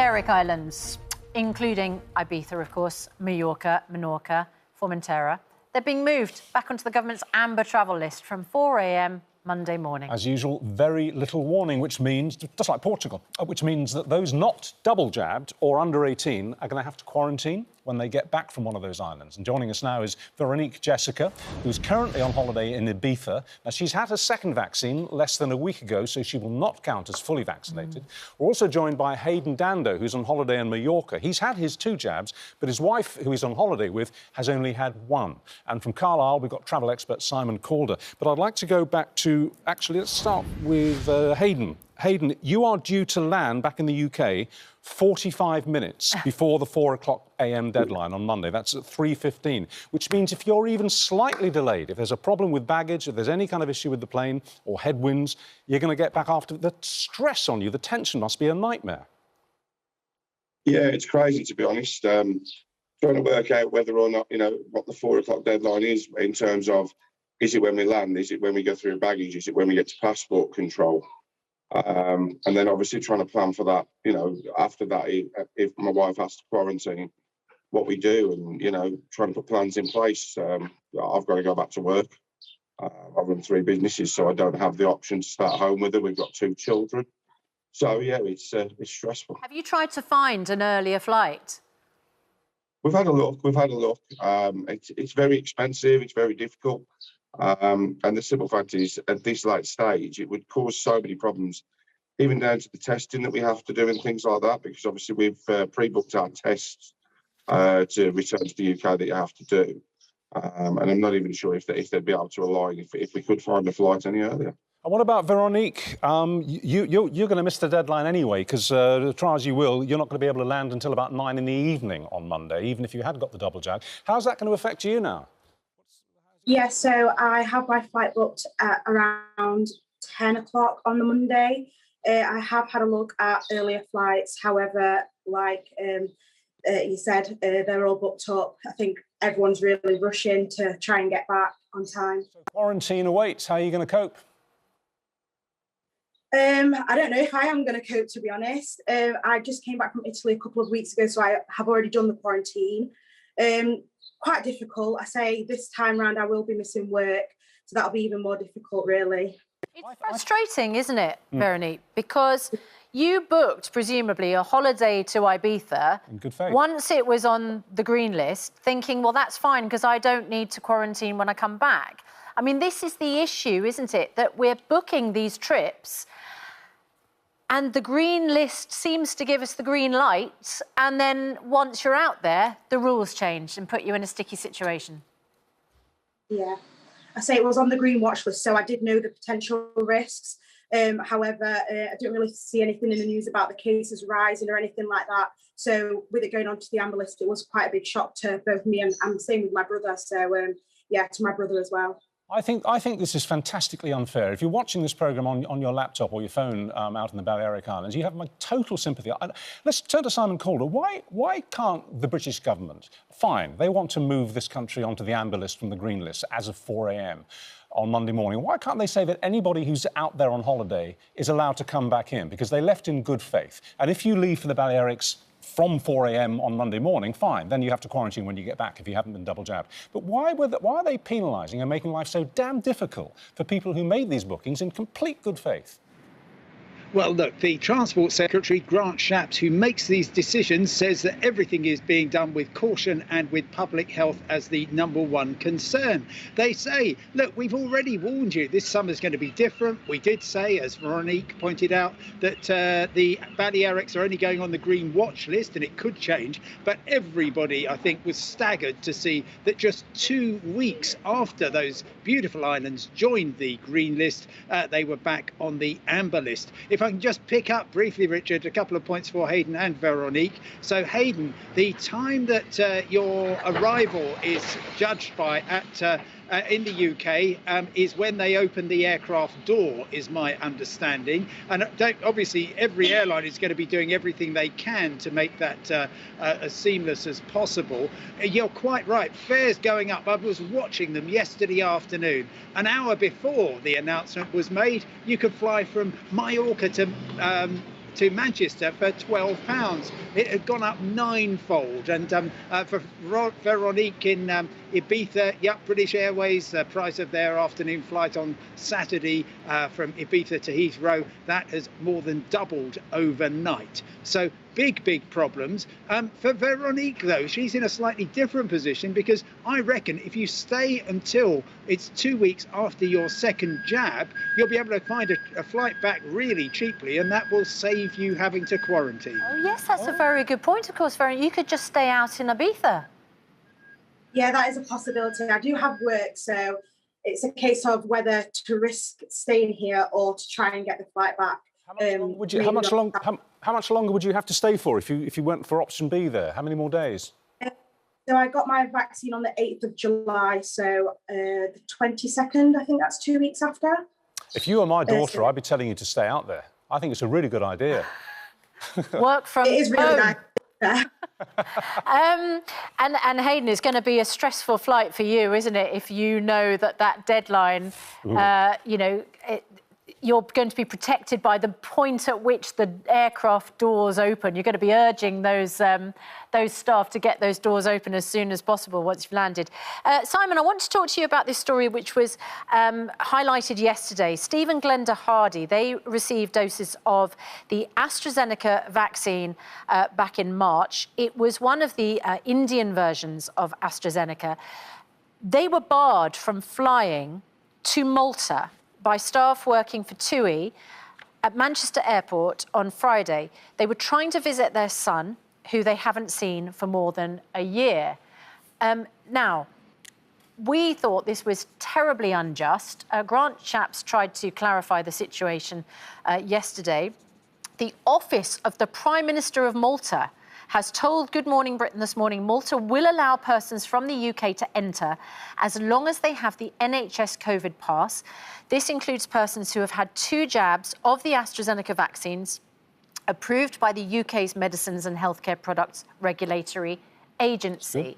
Balearic Islands, including Ibiza, of course, Mallorca, Menorca, Formentera. They're being moved back onto the government's amber travel list from 4 a.m. Monday morning. As usual, very little warning, which means, just like Portugal, which means that those not double jabbed or under 18 are going to have to quarantine when they get back from one of those islands. And joining us now is Veronique Jessica, who's currently on holiday in Ibiza. Now, she's had her second vaccine less than a week ago, so she will not count as fully vaccinated. We're also joined by Hayden, who's on holiday in Mallorca. He's had his 2 jabs, but his wife, who he's on holiday with, has only had 1. And from Carlisle, we've got travel expert Simon Calder. But I'd like to go back to, actually, let's start with Hayden. Hayden, you are due to land back in the UK 45 minutes before the 4 o'clock a.m. deadline on Monday. That's at 3:15, which means if you're even slightly delayed, if there's a problem with baggage, if there's any kind of issue with the plane or headwinds, you're going to get back after. The stress on you, the tension must be a nightmare. Yeah, it's crazy, to be honest. Trying to work out whether or not, what the 4 o'clock deadline is in terms of, is it when we land? Is it when we go through baggage? Is it when we get to passport control? And then obviously trying to plan for that, after that, if my wife has to quarantine, what we do and, trying to put plans in place. I've got to go back to work. I run 3 businesses, so I don't have the option to start home with her. We've got 2 children. So, yeah, it's stressful. Have you tried to find an earlier flight? We've had a look. It's very expensive. It's very difficult. And the simple fact is, at this late stage, it would cause so many problems, even down to the testing that we have to do and things like that, because obviously we've pre-booked our tests to return to the UK that you have to do. And I'm not even sure if they'd be able to align if we could find a flight any earlier. And what about Veronique? You're going to miss the deadline anyway, because try as you will, you're not going to be able to land until about 9 in the evening on Monday, even if you had got the double jab. How's that going to affect you now? Yeah, so I have my flight booked at around 10 o'clock on the Monday. I have had a look at earlier flights. However, like you said, they're all booked up. I think everyone's really rushing to try and get back on time. So quarantine awaits. How are you going to cope? I don't know if I am going to cope, to be honest. I just came back from Italy a couple of weeks ago, so I have already done the quarantine. Quite difficult. I say this time round I will be missing work, so that'll be even more difficult, really. It's frustrating, isn't it, Veronique? Because you booked, presumably, a holiday to Ibiza. In good faith. Once it was on the green list, thinking, well, that's fine, because I don't need to quarantine when I come back. I mean, this is the issue, isn't it? That we're booking these trips and the green list seems to give us the green light, and then once you're out there, the rules change and put you in a sticky situation. Yeah. I say it was on the green watch list, so I did know the potential risks. However, I didn't really see anything in the news about the cases rising or anything like that. So with it going onto the amber list, it was quite a big shock to both me and the same with my brother. So, yeah, to my brother as well. I think this is fantastically unfair. If you're watching this programme on your laptop or your phone out in the Balearic Islands, you have my total sympathy. Let's turn to Simon Calder. Why can't the British government, fine, they want to move this country onto the amber list from the green list as of 4 a.m. on Monday morning. Why can't they say that anybody who's out there on holiday is allowed to come back in? Because they left in good faith. And if you leave for the Balearics from 4 a.m. on Monday morning, fine, then you have to quarantine when you get back if you haven't been double jabbed. But why are they penalising and making life so damn difficult for people who made these bookings in complete good faith? Well, look, the Transport Secretary, Grant Shapps, who makes these decisions, says that everything is being done with caution and with public health as the #1 concern. They say, look, we've already warned you, this summer's going to be different. We did say, as Veronique pointed out, that the Balearics are only going on the green watch list, and it could change. But everybody, I think, was staggered to see that just 2 weeks after those beautiful islands joined the green list, they were back on the amber list. If I can just pick up briefly, Richard, a couple of points for Hayden and Veronique. So, Hayden, the time that your arrival is judged by in the UK is when they open the aircraft door, is my understanding. And obviously, every airline is going to be doing everything they can to make that as seamless as possible. You're quite right. Fares going up. I was watching them yesterday afternoon. An hour before the announcement was made, you could fly from Mallorca to to Manchester for £12. It had gone up ninefold. And for Veronique in Ibiza, British Airways, the price of their afternoon flight on Saturday from Ibiza to Heathrow, that has more than doubled overnight. So big problems. For Veronique, though, she's in a slightly different position, because I reckon if you stay until it's 2 weeks after your second jab, you'll be able to find a flight back really cheaply, and that will save you having to quarantine. Oh, yes, that's a very good point, of course, Veronique. You could just stay out in Ibiza. Yeah, that is a possibility. I do have work, so it's a case of whether to risk staying here or to try and get the flight back. How much longer would you have to stay for if you went for option B there? How many more days? So I got my vaccine on the 8th of July, so the 22nd, I think that's 2 weeks after. If you were my daughter, I'd be telling you to stay out there. I think it's a really good idea. Work from home. It is really nice. And Hayden, it's going to be a stressful flight for you, isn't it? If you know that deadline, you know, you're going to be protected by the point at which the aircraft doors open. You're going to be urging those staff to get those doors open as soon as possible once you've landed. Simon, I want to talk to you about this story which was highlighted yesterday. Steve and Glenda Hardy, they received doses of the AstraZeneca vaccine back in March. It was one of the Indian versions of AstraZeneca. They were barred from flying to Malta by staff working for TUI at Manchester Airport on Friday. They were trying to visit their son, who they haven't seen for more than a year. Now, we thought this was terribly unjust. Grant Shapps tried to clarify the situation yesterday. The office of the Prime Minister of Malta has told Good Morning Britain this morning Malta will allow persons from the UK to enter as long as they have the NHS COVID pass. This includes persons who have had 2 jabs of the AstraZeneca vaccines approved by the UK's Medicines and Healthcare Products Regulatory Agency.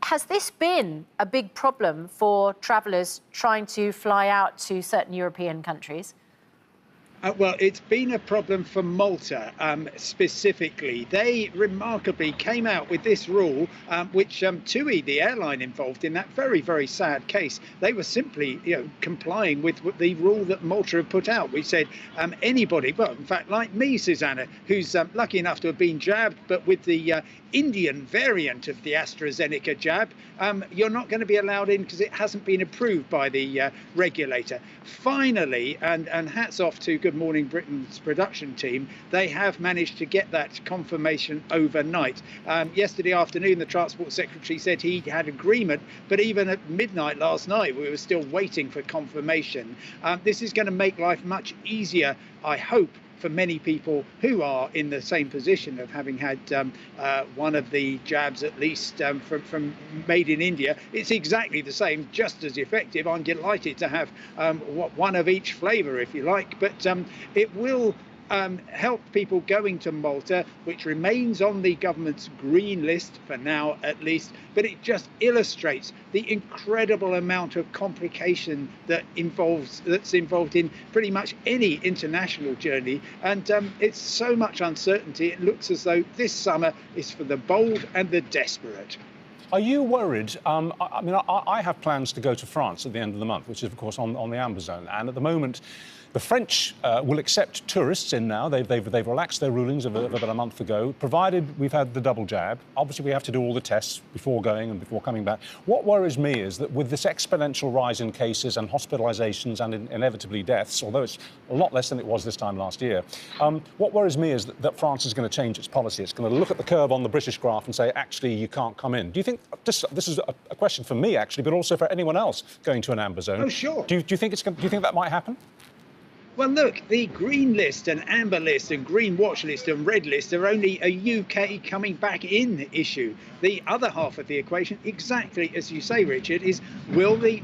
Has this been a big problem for travellers trying to fly out to certain European countries? Well, it's been a problem for Malta specifically. They remarkably came out with this rule, which TUI, the airline involved in that very sad case, they were simply complying with the rule that Malta had put out, which said anybody, well, in fact, like me, Susanna, who's lucky enough to have been jabbed, but with the Indian variant of the AstraZeneca jab, you're not going to be allowed in because it hasn't been approved by the regulator. Finally, and hats off to Good Morning Britain's production team, they have managed to get that confirmation overnight. Yesterday afternoon, the Transport Secretary said he had agreement, but even at midnight last night, we were still waiting for confirmation. This is going to make life much easier, I hope, for many people who are in the same position of having had one of the jabs, at least from made in India. It's exactly the same, just as effective. I'm delighted to have one of each flavour, if you like, but it will help people going to Malta, which remains on the government's green list for now at least, but it just illustrates the incredible amount of complication that's involved in pretty much any international journey, and it's so much uncertainty. It looks as though this summer is for the bold and the desperate. Are you worried? I mean, I have plans to go to France at the end of the month, which is, of course, on the Amber Zone. And at the moment, the French will accept tourists in now. They've relaxed their rulings of about a month ago, provided we've had the double jab. Obviously, we have to do all the tests before going and before coming back. What worries me is that with this exponential rise in cases and hospitalisations and inevitably deaths, although it's a lot less than it was this time last year, what worries me is that France is going to change its policy. It's going to look at the curve on the British graph and say, actually, you can't come in. Do you think this is a question for me, actually, but also for anyone else going to an Amber Zone? Oh, sure. Do you think that might happen? Well, look, the green list and amber list and green watch list and red list are only a UK coming back in issue. The other half of the equation, exactly as you say, Richard, is will the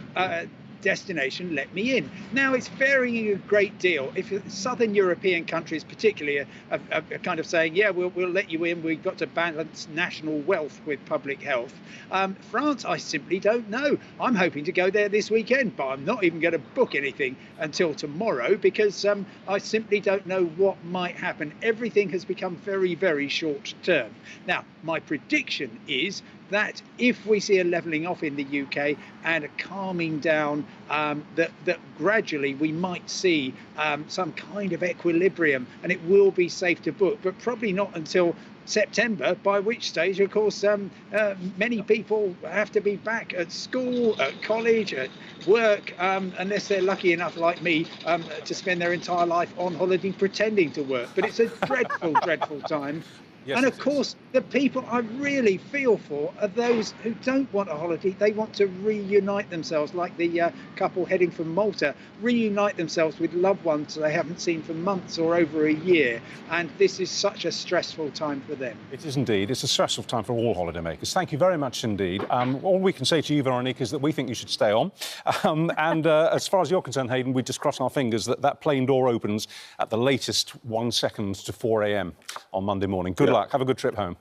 destination let me in. Now, it's varying a great deal. If southern European countries particularly are kind of saying, yeah, we'll let you in, we've got to balance national wealth with public health. France, I simply don't know. I'm hoping to go there this weekend, but I'm not even going to book anything until tomorrow because I simply don't know what might happen. Everything has become very, very short term. Now, my prediction is that if we see a levelling off in the UK and a calming down, that gradually we might see some kind of equilibrium and it will be safe to book, but probably not until September, by which stage, of course, many people have to be back at school, at college, at work, unless they're lucky enough, like me, to spend their entire life on holiday pretending to work. But it's a dreadful, dreadful time. Yes, and of course, the people I really feel for are those who don't want a holiday. They want to reunite themselves, like the couple heading from Malta, reunite themselves with loved ones they haven't seen for months or over a year. And this is such a stressful time for them. It is indeed. It's a stressful time for all holidaymakers. Thank you very much indeed. All we can say to you, Veronique, is that we think you should stay on. As far as you're concerned, Hayden, we just cross our fingers that that plane door opens at the latest 1 second to 4 a.m. on Monday morning. Good luck. Have a good trip home.